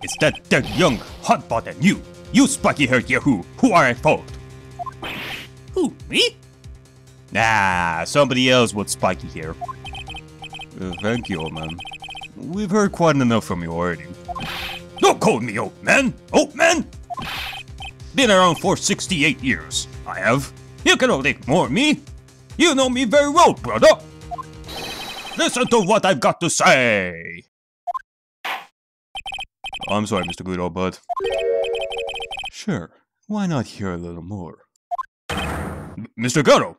It's that young, hot-bot and you spiky-haired yahoo, who are at fault. Who, me? Nah, somebody else with spiky hair. Thank you, old man. We've heard quite enough from you already. Don't call me old man! Old man! Been around for 68 years, I have. You cannot ignore me. You know me very well, brother. Listen to what I've got to say. I'm sorry, Mr. Good Old Bud. Sure, why not hear a little more? Mr. Gutto!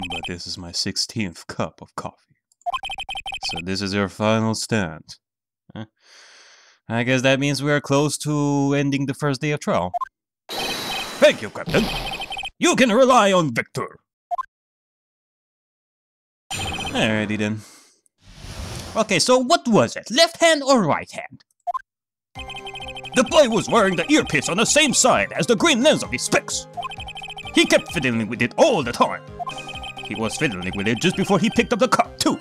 But this is my 16th cup of coffee. So this is your final stand. I guess that means we are close to ending the first day of trial. Thank you, Captain. You can rely on Victor. Alrighty then. Okay, so what was it? Left hand or right hand? The boy was wearing the earpiece on the same side as the green lens of his specs. He kept fiddling with it all the time. He was fiddling with it just before he picked up the cup, too.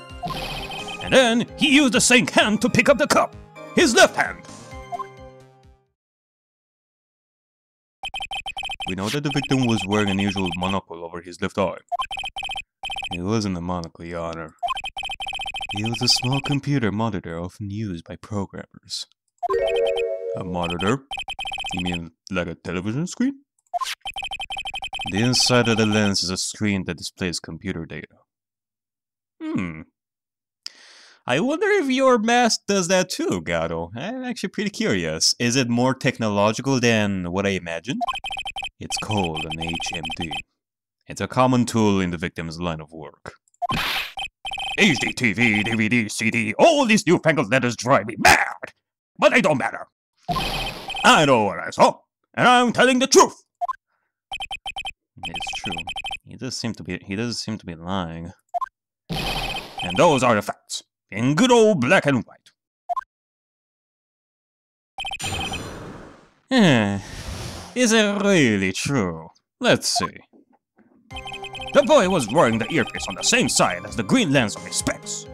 And then he used the same hand to pick up the cup. His left hand. We know that the victim was wearing an unusual monocle over his left eye. It wasn't a monocle, Your Honor. It was a small computer monitor often used by programmers. A monitor? You mean like a television screen? The inside of the lens is a screen that displays computer data. I wonder if your mask does that too, Gato. I'm actually pretty curious. Is it more technological than what I imagined? It's called an HMD. It's a common tool in the victim's line of work. HD, TV, DVD, CD, all these newfangled letters drive me mad! But they don't matter. I know what I saw, and I'm telling the truth! It's true. He does seem to be lying. And those are the facts, in good old black and white. Is it really true? Let's see. The boy was wearing the earpiece on the same side as the green lens of his specs.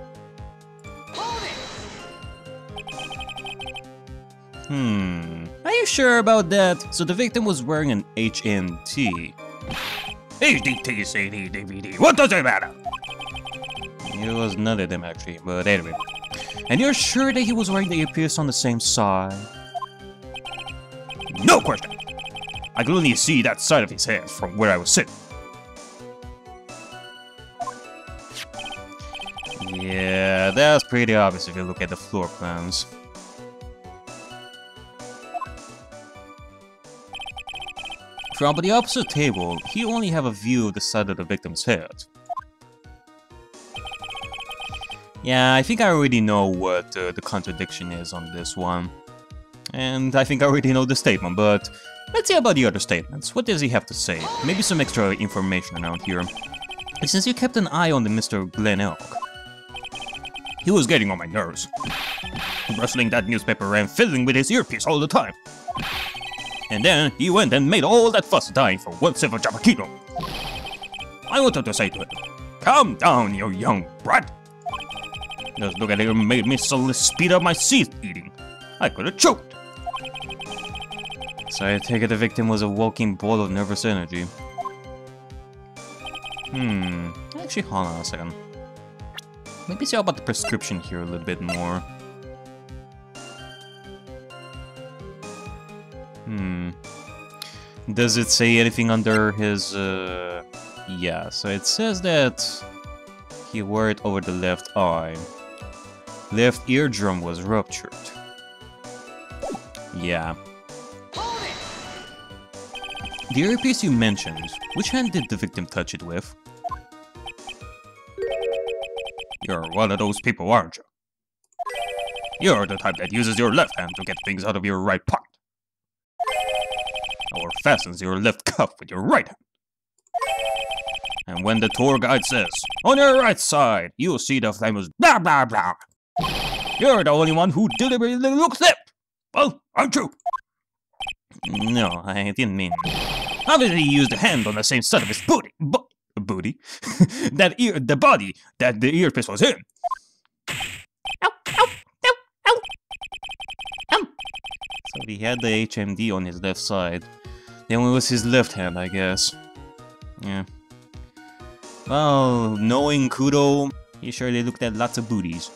Are you sure about that? So the victim was wearing an HNT. HDT, CD, DVD, what does it matter? It was none of them actually, but anyway. And you're sure that he was wearing the earpiece on the same side? No question! I could only see that side of his head from where I was sitting. Yeah, that's pretty obvious if you look at the floor plans. From the opposite table, you only have a view of the side of the victim's head. Yeah, I think I already know what the contradiction is on this one. And I think I already know the statement, but let's see about the other statements. What does he have to say? Maybe some extra information around here. And since you kept an eye on the Mr. Glen Elk, he was getting on my nerves. Rustling that newspaper and fiddling with his earpiece all the time. And then he went and made all that fuss dying for one silver Japakino. I wanted to say to him, calm down, you young brat. Just look at it, made me suddenly speed up my seed eating. I could have choked. So I take it the victim was a walking ball of nervous energy. Actually, hold on a second. Maybe see about the prescription here a little bit more. Does it say anything under his, yeah, so it says that he wore it over the left eye. Left eardrum was ruptured. Yeah. The earpiece you mentioned, which hand did the victim touch it with? You're one of those people, aren't you? You're the type that uses your left hand to get things out of your right pocket. Or fastens your left cuff with your right hand. And when the tour guide says, on your right side, you'll see the famous blah blah blah. You're the only one who deliberately looks left. Well, aren't you? No, I didn't mean. Obviously, he used the hand on the same side of his booty. Booty? The body that the earpiece was in. Ow, ow, ow. But he had the HMD on his left side. Then it was his left hand, I guess. Yeah. Well, knowing Kudo, he surely looked at lots of booties.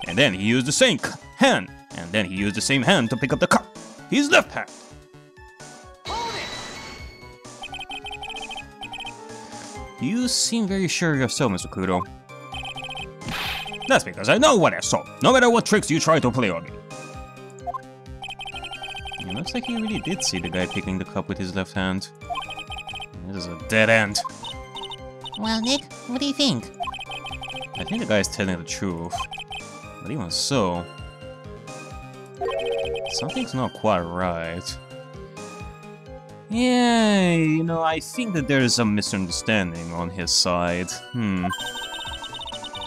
And then he used the same hand. And then he used the same hand to pick up the cup. His left hand. You seem very sure of yourself, Mr. Kudo. That's because I know what I saw, no matter what tricks you try to play on me. It looks like he really did see the guy picking the cup with his left hand. This is a dead end. Well, Nick, what do you think? I think the guy's telling the truth. But even so, something's not quite right. Yeah, you know, I think that there is some misunderstanding on his side.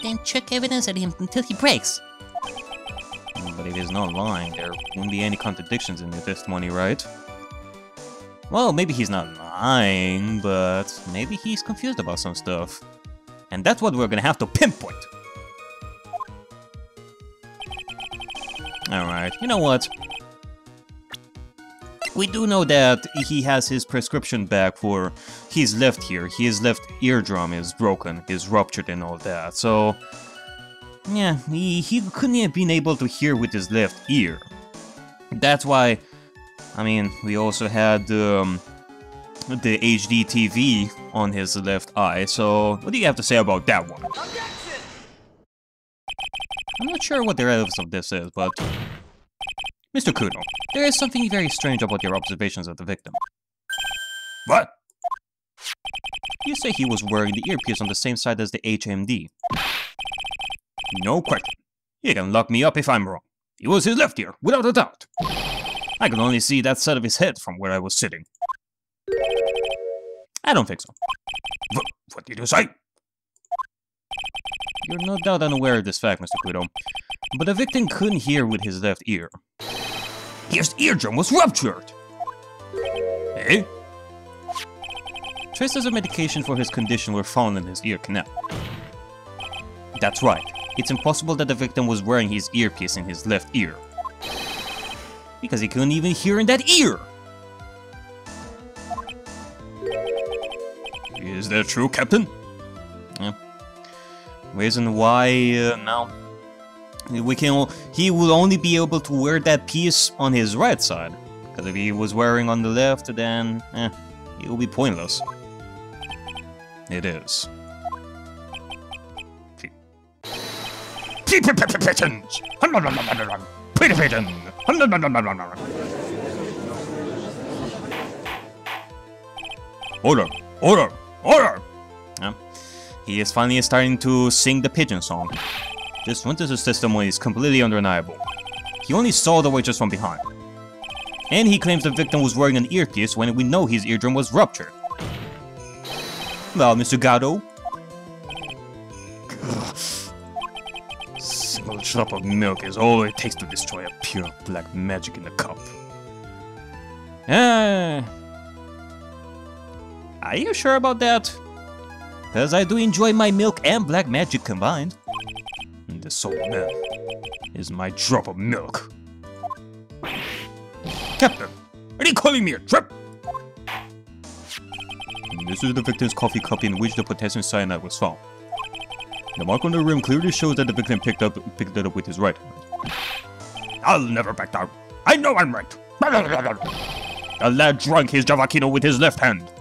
Then chuck evidence at him until he breaks. But if he's not lying, there won't be any contradictions in the testimony, right? Well, maybe he's not lying, but maybe he's confused about some stuff. And that's what we're gonna have to pinpoint. Alright, you know what? We do know that he has his prescription back for his left ear. His left eardrum is broken, is ruptured and all that. So, yeah, he couldn't have been able to hear with his left ear. That's why, I mean, we also had the HD TV on his left eye. So, what do you have to say about that one? I'm not sure what the relevance of this is, but... Mr. Kudo, there is something very strange about your observations of the victim. What? You say he was wearing the earpiece on the same side as the HMD. No question. He can lock me up if I'm wrong. It was his left ear, without a doubt. I can only see that side of his head from where I was sitting. I don't think so. What did you say? You're no doubt unaware of this fact, Mr. Kudo, but the victim couldn't hear with his left ear. His eardrum was ruptured! Eh? Traces of medication for his condition were found in his ear canal. That's right. It's impossible that the victim was wearing his earpiece in his left ear. Because he couldn't even hear in that ear! Is that true, Captain? Yeah. Reason why, now... he will only be able to wear that piece on his right side. Because if he was wearing on the left, then, it will be pointless. It is. Order! Order! Order! He is finally starting to sing the pigeon song. This witness's testimony is completely undeniable. He only saw the witches from behind. And he claims the victim was wearing an earpiece when we know his eardrum was ruptured. Well, Mr. Gado? A single drop of milk is all it takes to destroy a pure black magic in the cup. Are you sure about that? Because I do enjoy my milk and black magic combined. And this old man is my drop of milk. Captain, are you calling me a trip? This is the victim's coffee cup in which the potassium cyanide was found. The mark on the rim clearly shows that the victim picked it up with his right hand. I'll never back down. I know I'm right. The lad drank his Gyakuten with his left hand.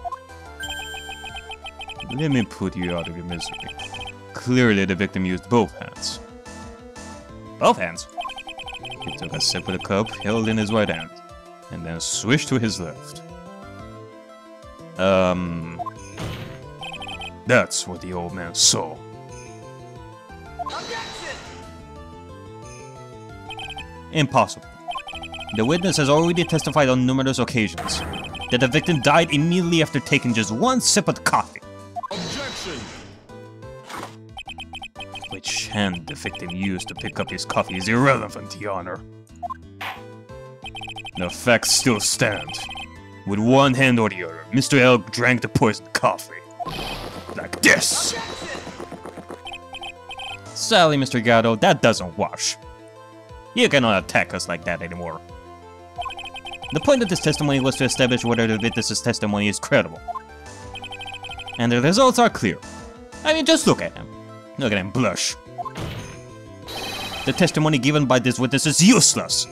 Let me put you out of your misery. Clearly the victim used both hands. Both hands? He took a sip of the cup held in his right hand, and then switched to his left. That's what the old man saw. Impossible. The witness has already testified on numerous occasions that the victim died immediately after taking just one sip of coffee. Objection! Which hand the victim used to pick up his coffee is irrelevant, Your Honor. The facts still stand. With one hand or the other, Mr. L drank the poisoned coffee. Like this! Sally, Mr. Gato, that doesn't wash. You cannot attack us like that anymore. The point of this testimony was to establish whether the witness's testimony is credible. And the results are clear. I mean, just look at him. Look at him blush. The testimony given by this witness is useless.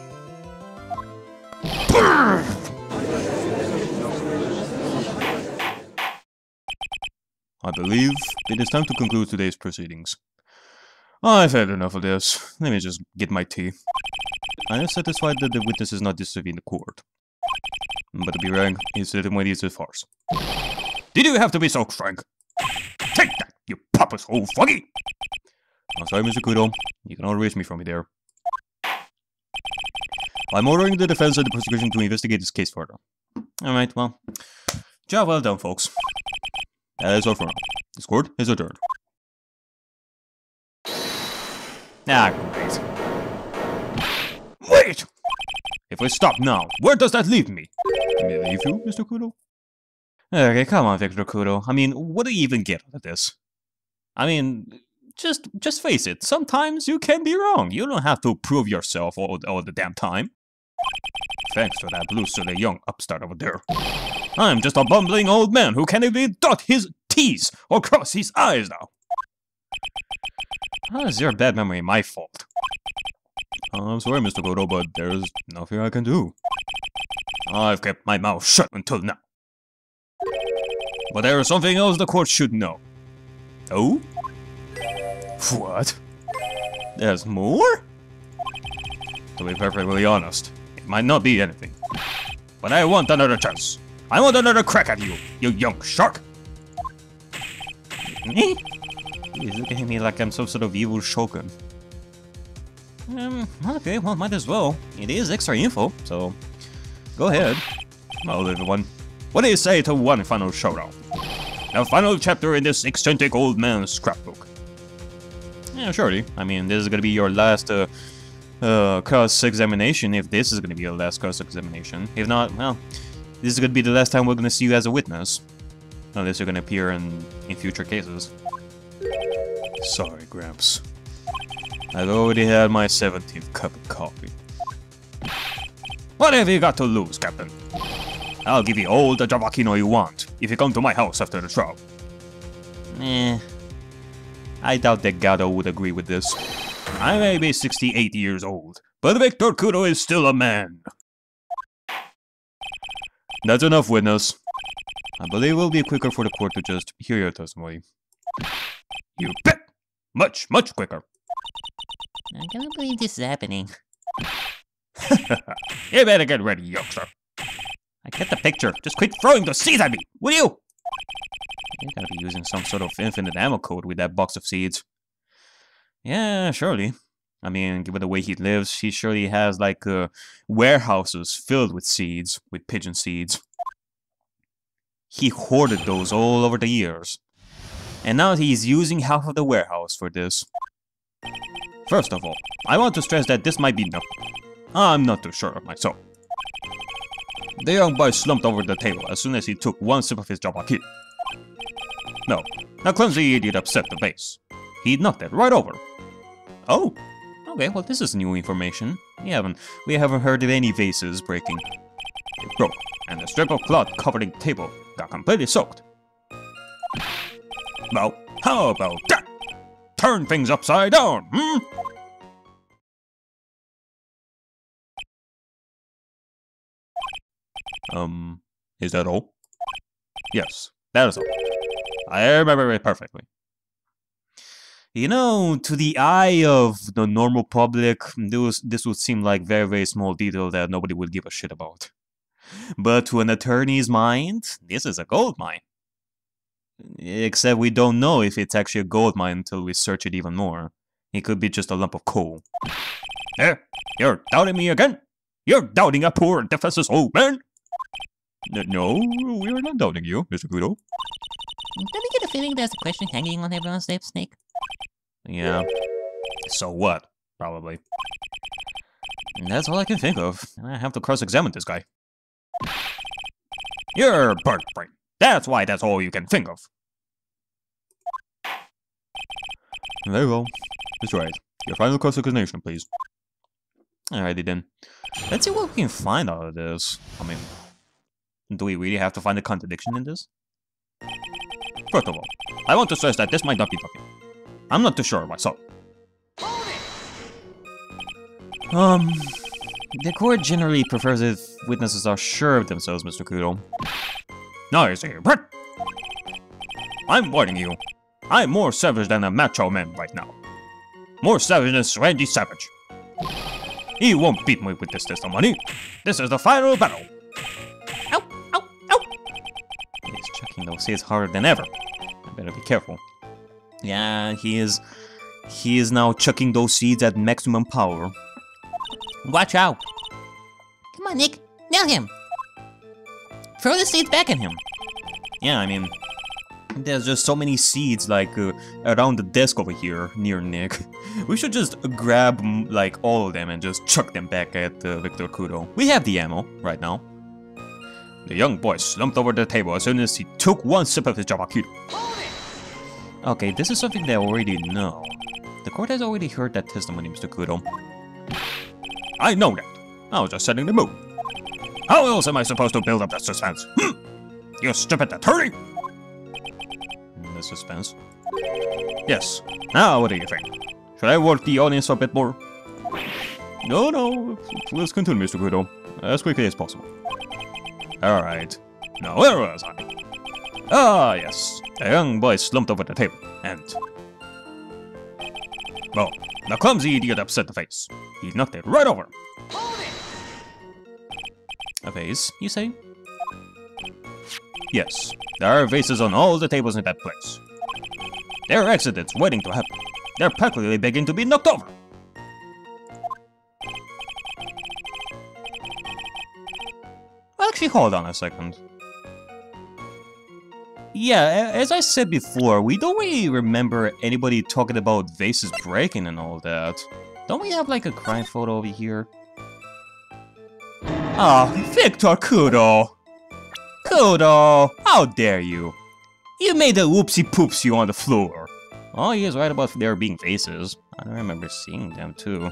I believe it is time to conclude today's proceedings. I've had enough of this. Let me just get my tea. I am satisfied that the witness is not deceiving the court. But to be frank, his testimony is a farce. Did you have to be so frank? Take that, you pompous old foggy! I'm sorry, Mr. Kudo. You can always reach me from there. I'm ordering the defense and the prosecution to investigate this case further. Alright, well. Job well done, folks. That is all for now. This court is adjourned. Ah, great. Wait! If we stop now, where does that leave me? May I leave you, Mr. Kudo? Okay, come on, Victor Kudo. I mean, what do you even get out of this? I mean, just face it. Sometimes you can be wrong. You don't have to prove yourself all the damn time. Thanks to that blue-suited young upstart over there. I'm just a bumbling old man who can't even dot his T's or cross his I's now. How is your bad memory my fault? I'm sorry, Mr. Kudo, but there's nothing I can do. I've kept my mouth shut until now. But there is something else the court should know. Oh? What? There's more? To be perfectly honest, it might not be anything. But I want another chance. I want another crack at you, you young shark! Me? He's looking at me like I'm some sort of evil shogun. Okay, well, might as well. It is extra info, so go ahead. Well, everyone, what do you say to one final showdown? The final chapter in this eccentric old man's scrapbook. Yeah, surely. I mean, this is gonna be your last cross-examination, if this is gonna be your last cross-examination. If not, well, this is gonna be the last time we're gonna see you as a witness. Unless you're gonna appear in future cases. Sorry, Gramps. I've already had my 17th cup of coffee. What have you got to lose, Captain? I'll give you all the Javakino you want, if you come to my house after the trial. I doubt that Gato would agree with this. I may be 68 years old, but Victor Kudo is still a man. That's enough, witness. I believe it will be quicker for the court to just hear your testimony. You bet! Much, much quicker. I don't believe this is happening. You better get ready, youngster. I get the picture. Just quit throwing those seeds at me, will you? You gotta be using some sort of infinite ammo code with that box of seeds. Yeah, surely. I mean, given the way he lives, he surely has, like, warehouses filled with seeds, with pigeon seeds. He hoarded those all over the years. And now he's using half of the warehouse for this. First of all, I want to stress that this might be no. I'm not too sure of myself. The young boy slumped over the table as soon as he took one sip of his Jabaki. No, that clumsy idiot upset the vase. He knocked it right over. Oh, okay, well this is new information. We haven't heard of any vases breaking. It broke, and the strip of cloth covering the table got completely soaked. Well, how about that? Turn things upside down, hmm? Is that all? Yes, that is all. I remember it perfectly. You know, to the eye of the normal public, this would seem like very, very small detail that nobody would give a shit about. But to an attorney's mind, this is a gold mine. Except we don't know if it's actually a gold mine until we search it even more. It could be just a lump of coal. You're doubting me again? You're doubting a poor, defenseless old man? No, we are not doubting you, Mr. Kudo. Don't you get a feeling there's a question hanging on everyone's lips, Snake? Yeah. So what? Probably. That's all I can think of. I have to cross-examine this guy. You're bird brain. That's why that's all you can think of. Very well. That's right. Your final cross-examination, please. Alrighty then. Let's see what we can find out of this. I mean, do we really have to find a contradiction in this? First of all, I want to stress that this might not be nothing. I'm not too sure myself. The court generally prefers if witnesses are sure of themselves, Mr. Kudo. Now you see, but I'm warning you. I'm more savage than a macho man right now. More savage than Randy Savage. He won't beat me with this testimony. This is the final battle. Ow, ow, ow. He's chucking those seeds harder than ever. I better be careful. Yeah, he is now chucking those seeds at maximum power. Watch out. Come on, Nick. Nail him. Throw the seeds back at him. Yeah, I mean, there's just so many seeds, like, around the desk over here, near Nick. We should just grab, like, all of them and just chuck them back at Victor Kudo. We have the ammo, right now. The young boy slumped over the table as soon as he took one sip of his Gyakuten. Okay, this is something they already know. The court has already heard that testimony, Mr. Kudo. I know that. I was just setting the mood. How else am I supposed to build up that suspense? You stupid attorney! The suspense. Yes. Now, what do you think? Should I work the audience a bit more? No. Let's continue, Mr. Kudo. As quickly as possible. Alright. Now, where was I? Ah, yes. The young boy slumped over the table, and... well, the clumsy idiot upset the vase. He knocked it right over. A vase, you say? Yes, there are vases on all the tables in that place. There are accidents waiting to happen. They're practically begging to be knocked over. Well, actually, hold on a second. Yeah, as I said before, we don't really remember anybody talking about vases breaking and all that. Don't we have, like, a crime photo over here? Ah, oh, Victor Kudo! Kudo! How dare you! You made a whoopsie-poopsie on the floor. Oh, he is right about there being vases. I remember seeing them, too.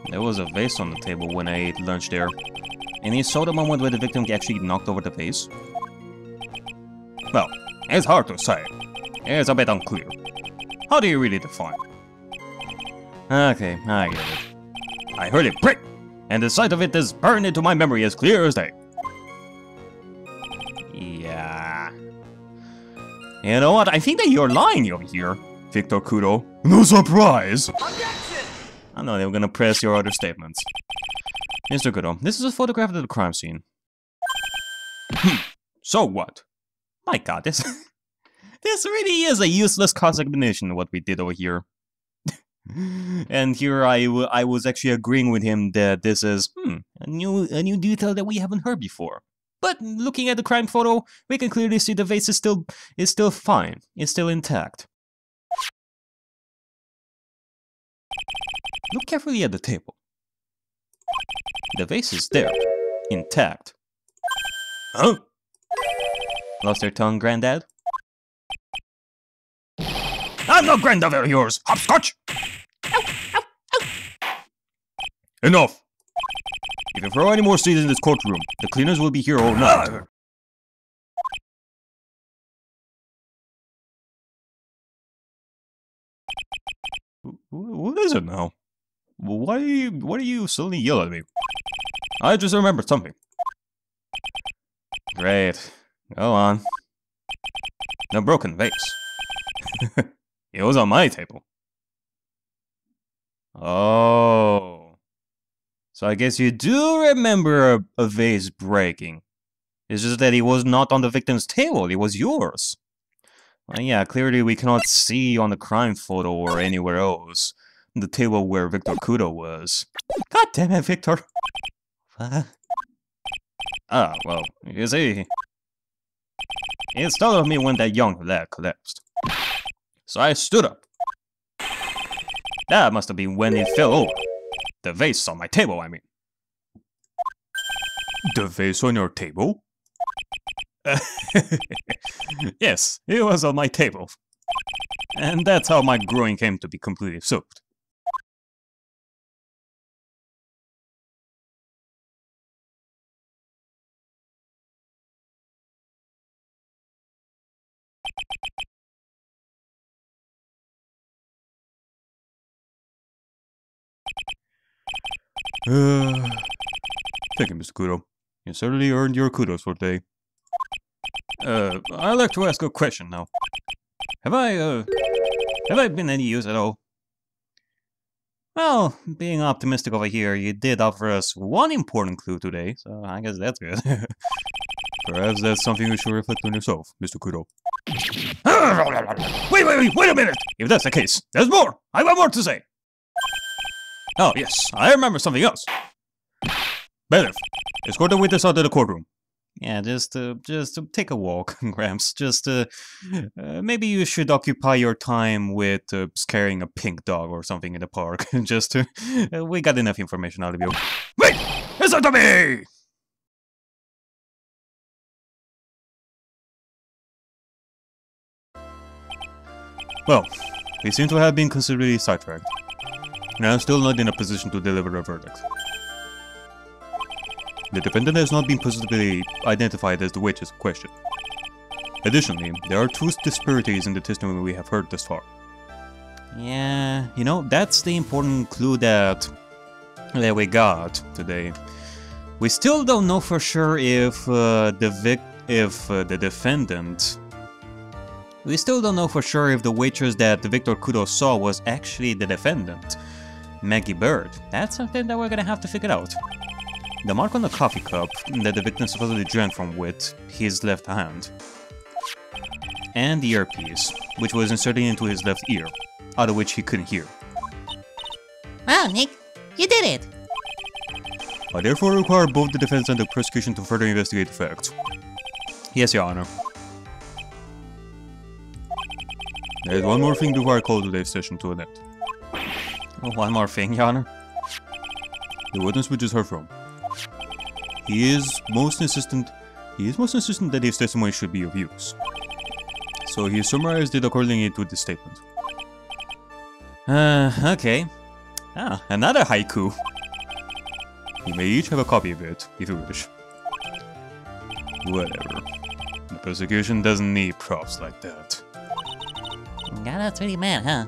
There was a vase on the table when I ate lunch there. And you saw the moment where the victim actually knocked over the vase? Well, it's hard to say. It's a bit unclear. How do you really define? Okay, I get it. I heard it break, and the sight of it is burned into my memory as clear as day. Yeah. You know what? I think that you're lying over here, Victor Kudo. No surprise! I know they were gonna press your other statements. Mr. Kudo, this is a photograph of the crime scene. So what? My god, this really is a useless cross-examination what we did over here. And here I was actually agreeing with him that this is a new detail that we haven't heard before. But looking at the crime photo, we can clearly see the vase is still fine. It's still intact. Look carefully at the table. The vase is there, intact. Huh? Lost your tongue, Granddad? I'm no granddad of yours, hopscotch! Ow, ow, ow. Enough! If you throw any more seeds in this courtroom, the cleaners will be here all night. What is it now? Why do you suddenly yell at me? I just remembered something. Great. Go on. The broken vase. It was on my table. Oh. So I guess you do remember a vase breaking. It's just that it was not on the victim's table, it was yours. Well, yeah, clearly we cannot see on the crime photo or anywhere else the table where Victor Kudo was. God damn it, Victor! What? Ah, well, you see, it startled me when that young lad collapsed. So I stood up. That must have been when it fell over. The vase on my table, I mean. The vase on your table? Yes, it was on my table. And that's how my groin came to be completely soaked. Thank you, Mr. Kudo. You certainly earned your kudos for today. I'd like to ask a question now. Have I been any use at all? Well, being optimistic over here, you did offer us one important clue today, so I guess that's good. Perhaps that's something you should reflect on yourself, Mr. Kudo. Wait a minute! If that's the case, there's more! I got more to say! Oh, yes, I remember something else. Bailiff, escort the witness out to the courtroom. Yeah, just take a walk, Gramps. Maybe you should occupy your time with scaring a pink dog or something in the park. We got enough information out of you. Wait! Listen to me! Well, we seem to have been considerably sidetracked, and I'm still not in a position to deliver a verdict. The defendant has not been positively identified as the witches in question. Additionally, there are two disparities in the testimony we have heard thus far. Yeah, you know, that's the important clue that we got today. We still don't know for sure if the defendant... We still don't know for sure if the waitress that Victor Kudo saw was actually the defendant, Maggie Bird. That's something that we're gonna have to figure out. The mark on the coffee cup that the victim supposedly drank from with his left hand. And the earpiece, which was inserted into his left ear, out of which he couldn't hear. Wow, Nick, you did it! I therefore require both the defense and the prosecution to further investigate the facts. Yes, Your Honor. There's one more thing before I call today's session to an end. Oh, one more thing, Your Honor? The witness we just heard from. He is most insistent that his testimony should be of use. So he summarized it accordingly to this statement. Okay. Ah, another haiku. You may each have a copy of it, if you wish. Whatever. The prosecution doesn't need props like that. God, that's really mad, huh?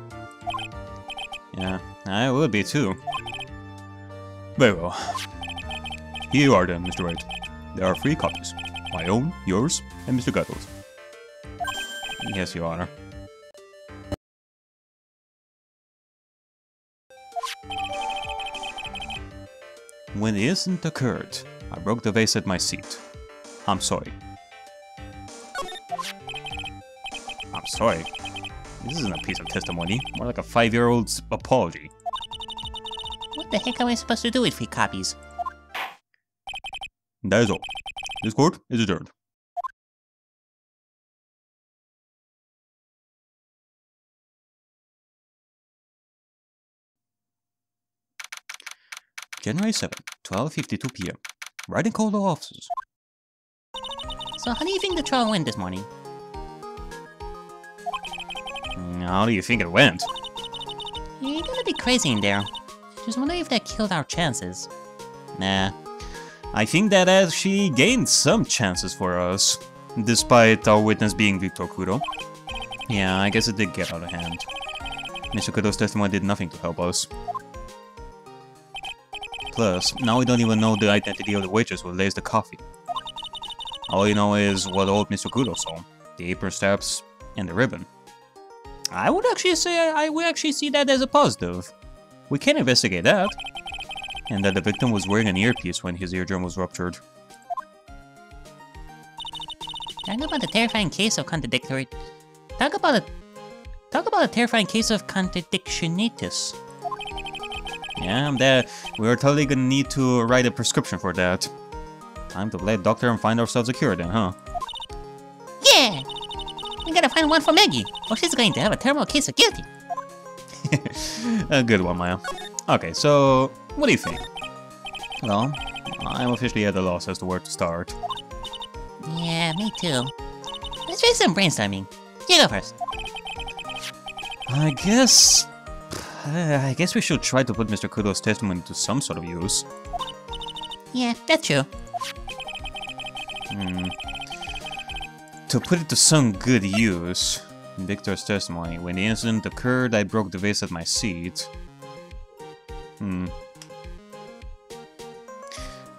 Yeah, I would be too. Very well. Here you are then, Mr. Wright. There are 3 copies. My own, yours, and Mr. Gatto's. Yes, Your Honor. When the incident occurred, I broke the vase at my seat. I'm sorry. I'm sorry? This isn't a piece of testimony, more like a 5-year-old's apology. What the heck are we supposed to do with 3 copies? That is all. This court is adjourned. January 7, 12:52 p.m. Writing call to officers. So how do you think the trial went this morning? How do you think it went? You're gonna be crazy in there. Just wonder if that killed our chances. Nah. I think that actually gained some chances for us, despite our witness being Victor Kudo. Yeah, I guess it did get out of hand. Mr. Kudo's testimony did nothing to help us. Plus, now we don't even know the identity of the waitress who lays the coffee. All we know is what old Mr. Kudo saw, the apron straps and the ribbon. I would actually say I would actually see that as a positive. We can investigate that. And that the victim was wearing an earpiece when his eardrum was ruptured. Talk about a terrifying case of contradictory... Talk about a terrifying case of contradictionitis. Yeah, we're totally gonna need to write a prescription for that. Time to play doctor and find ourselves a cure then, huh? Yeah! We gotta find one for Maggie, or she's going to have a terrible case of guilty. A good one, Maya. Okay, so what do you think? Well, I'm officially at a loss as to where to start. Yeah, me too. Let's try some brainstorming. You go first. I guess we should try to put Mr. Kudo's testimony to some sort of use. Yeah, that's true. To put it to some good use. Victor's testimony. When the incident occurred, I broke the vase at my seat.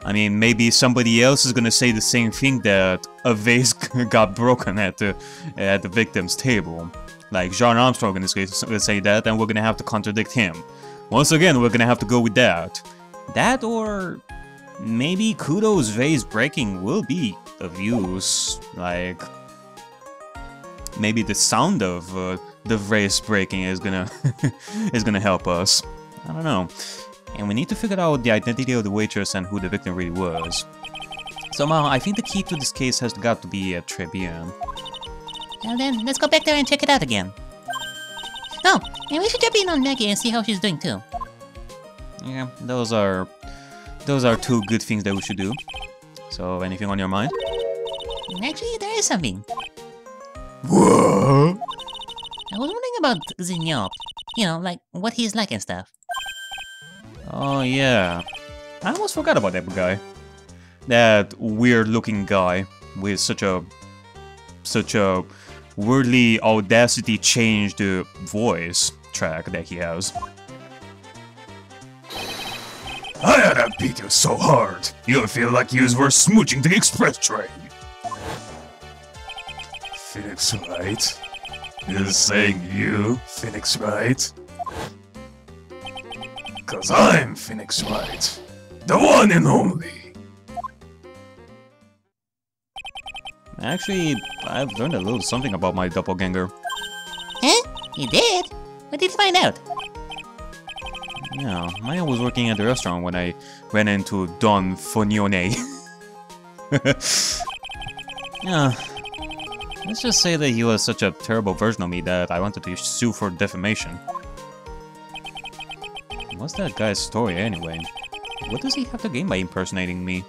I mean, maybe somebody else is gonna say the same thing, that a vase got broken at the victim's table. Like John Armstrong in this case will say that, and we're gonna have to contradict him. Once again, we're gonna have to go with that. That, or maybe Kudo's vase breaking will be of use. Like, maybe the sound of the vase breaking is gonna is gonna help us. I don't know. And we need to figure out the identity of the waitress and who the victim really was. Somehow, I think the key to this case has got to be at Trebian. Well then, let's go back there and check it out again. Oh, and we should check in on Maggie and see how she's doing too. Yeah, those are two good things that we should do. So, anything on your mind? Actually, there is something. What? I was wondering about Zingyop. You know, like what he's like and stuff. Oh yeah, I almost forgot about that guy. That weird-looking guy with such a weirdly Audacity-changed voice track that he has. I had to beat you so hard, you'll feel like you were smooching the express train. Phoenix Wright? You're saying you, Phoenix Wright? 'Cause I'm Phoenix Wright, the one and only. Actually, I've learned a little something about my doppelganger. Huh? You did? What did you find out? Yeah, Maya was working at the restaurant when I ran into Don Fonione. Yeah, let's just say that he was such a terrible version of me that I wanted to sue for defamation. What's that guy's story anyway? What does he have to gain by impersonating me?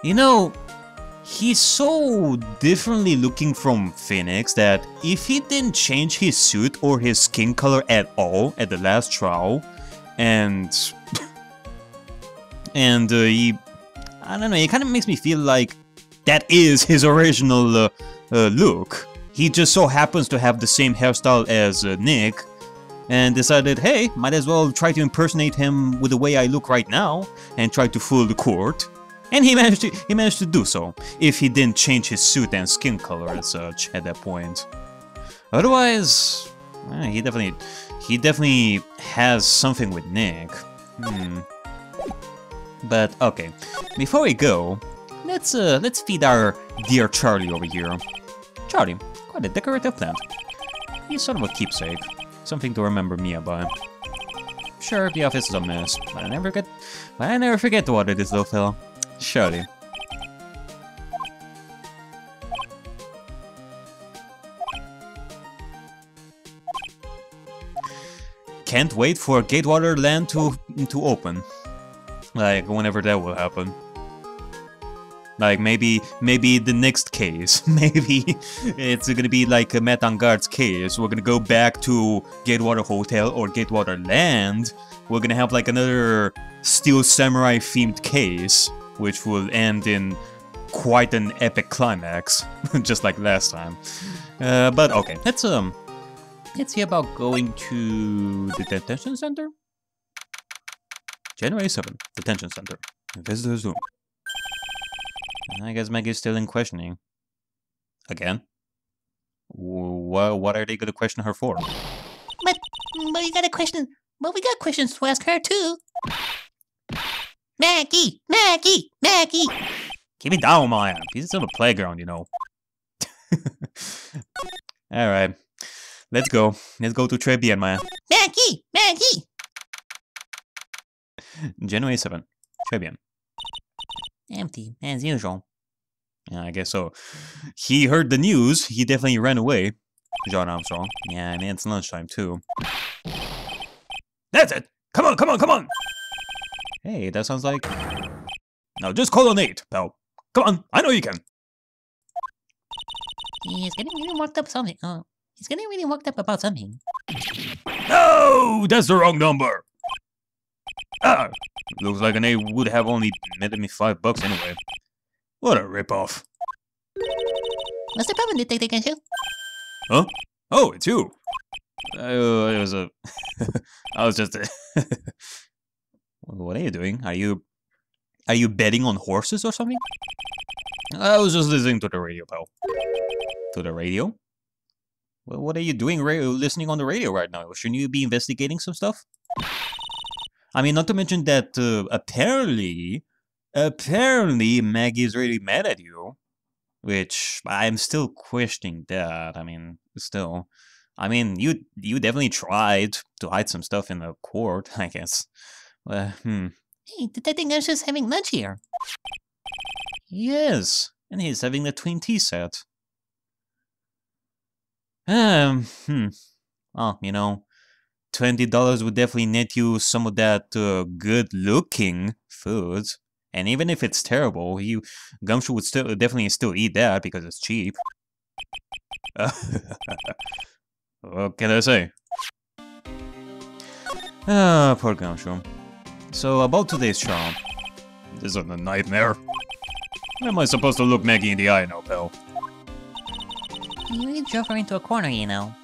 You know, he's so differently looking from Phoenix that if he didn't change his suit or his skin color at all at the last trial, and he, I don't know, it kind of makes me feel like that is his original look. He just so happens to have the same hairstyle as Nick, and decided, hey, might as well try to impersonate him with the way I look right now, and try to fool the court. And he managed to do so, if he didn't change his suit and skin color as such at that point. Otherwise, he definitely has something with Nick. But okay, before we go, let's feed our dear Charlie over here. Charlie, quite a decorative plant. He's sort of a keepsake. Something to remember Mia by. Sure, the office is a mess, but I never forget what it is, little fella. Surely. Can't wait for Gatewater Land to open. Like, whenever that will happen. Like, maybe the next case. Maybe it's gonna be like a Metangard's case. We're gonna go back to Gatewater Hotel or Gatewater Land. We're gonna have like another Steel Samurai themed case, which will end in quite an epic climax, just like last time. But okay, let's see about going to the detention center. January 7th, detention center, visitor's room. I guess Maggie's still in questioning. Again? What are they gonna question her for? But we got questions to ask her too. Maggie! Keep it down, Maya. This is still a playground, you know. Alright. Let's go. Let's go to Trebian, Maya. Maggie! January 7th, Trebian. Empty, as usual. Yeah, I guess so. He heard the news. He definitely ran away. John Armstrong. Yeah, and it's lunchtime, too. That's it! Come on! Hey, that sounds like... Now just call on 8, pal. Come on, I know you can. He's getting really worked up something. He's getting really worked up about something. No! That's the wrong number! Ah! Looks like an A would have only netted me $5 anyway. What a ripoff. What's the problem, Detective Ganshu? Huh? Oh, it's you! It was a... I was just... What are you doing? Are you betting on horses or something? I was just listening to the radio, pal. To the radio? Well, what are you doing listening on the radio right now? Shouldn't you be investigating some stuff? I mean, not to mention that apparently Maggie's really mad at you. Which, I'm still questioning that. I mean, still. I mean, you definitely tried to hide some stuff in the court, I guess. Hey, Detective Ganshu's having lunch here. Yes, and he's having the TnT set. Well, you know, $20 would definitely net you some of that good-looking food. And even if it's terrible, Gumshoe would definitely still eat that because it's cheap. What can I say? Poor Gumshoe. So, about today's shop. This is a nightmare. How am I supposed to look Maggie in the eye now, pal? You really drove her into a corner, you know.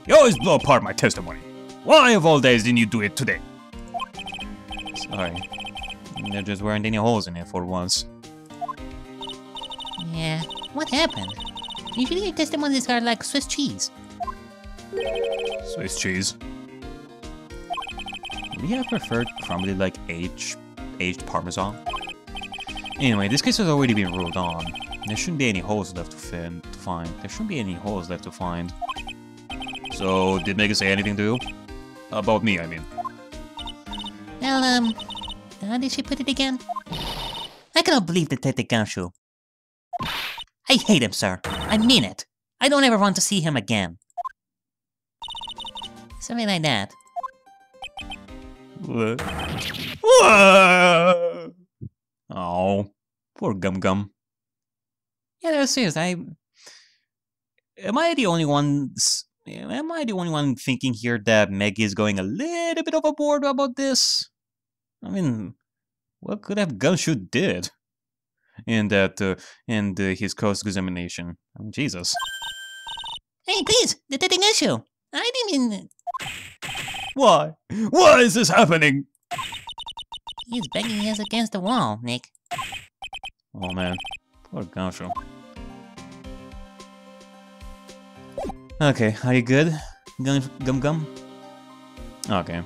You always blow apart my testimony. Why of all days didn't you do it today? Sorry. There just weren't any holes in it for once. Yeah, what happened? Usually your testimonies are like Swiss cheese. Swiss cheese? Would you have preferred crumbly like aged parmesan? Anyway, this case has already been ruled on. There shouldn't be any holes left to find. There shouldn't be any holes left to find. So, did Megan say anything to you? About me, I mean. Well, how did she put it again? I cannot believe Detective Ganshu. I hate him, sir. I mean it. I don't ever want to see him again. Something like that. What? Oh, poor Gum Gum. Yeah, that's serious. Am I the only one thinking here that Maggie is going a little bit overboard about this? I mean, what could have Gumshoe did in his cross-examination? I mean, Jesus. Hey, please, Detective Ganshu. I didn't mean... Why? Why is this happening? He's banging us against the wall, Nick. Oh man, poor Gumshoe. Okay, are you good, Gum Gum? Okay.